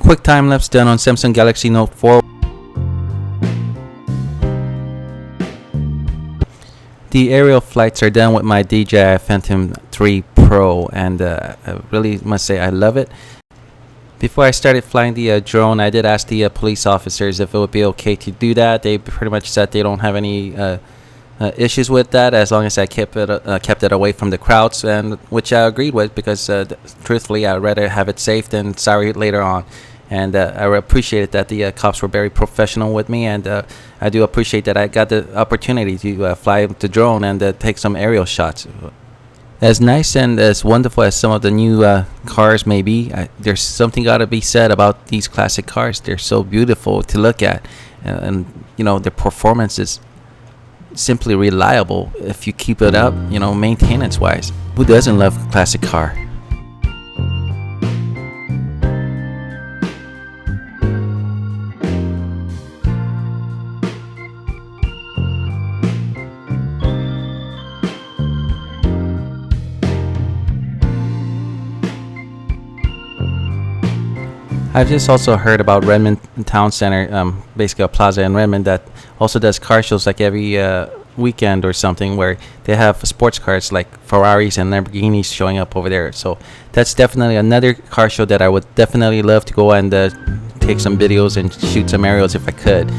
quick time lapse done on Samsung Galaxy Note 4. The aerial flights are done with my DJI Phantom 3 Pro, and I really must say I love it. Before I started flying the drone, I did ask the police officers if it would be okay to do that. They pretty much said they don't have any issues with that as long as I kept it away from the crowds, and which I agreed with, because truthfully I'd rather have it safe than sorry later on. And I appreciated that the cops were very professional with me, and I do appreciate that I got the opportunity to fly the drone and take some aerial shots. As nice and as wonderful as some of the new cars may be, there's something got to be said about these classic cars. They're so beautiful to look at, and you know, their performance is simply reliable if you keep it up, you know, maintenance wise. Who doesn't love a classic car? I've just also heard about Redmond Town Center, basically a plaza in Redmond that also does car shows like every weekend or something, where they have sports cars like Ferraris and Lamborghinis showing up over there. So that's definitely another car show that I would definitely love to go and take some videos and shoot some aerials if I could.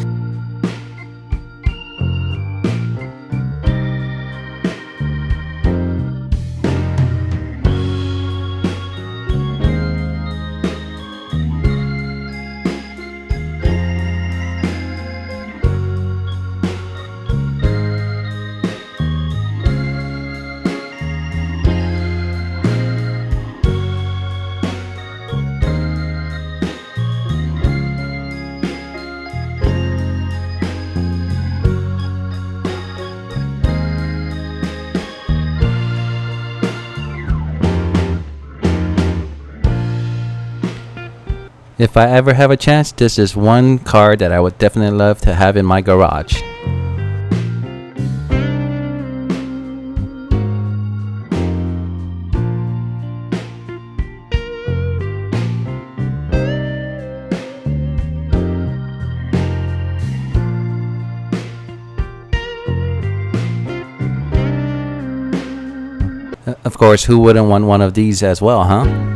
If I ever have a chance, this is one car that I would definitely love to have in my garage. Of course, who wouldn't want one of these as well, huh?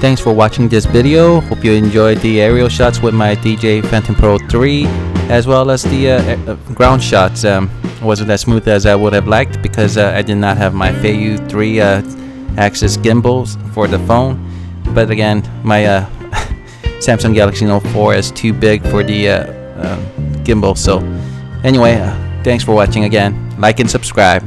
Thanks for watching this video. Hope you enjoyed the aerial shots with my DJI Phantom Pro 3, as well as the ground shots. Wasn't as smooth as I would have liked because I did not have my Feiyu 3 axis gimbals for the phone. But again, my Samsung Galaxy Note 4 is too big for the gimbal. So anyway, thanks for watching again. Like and subscribe.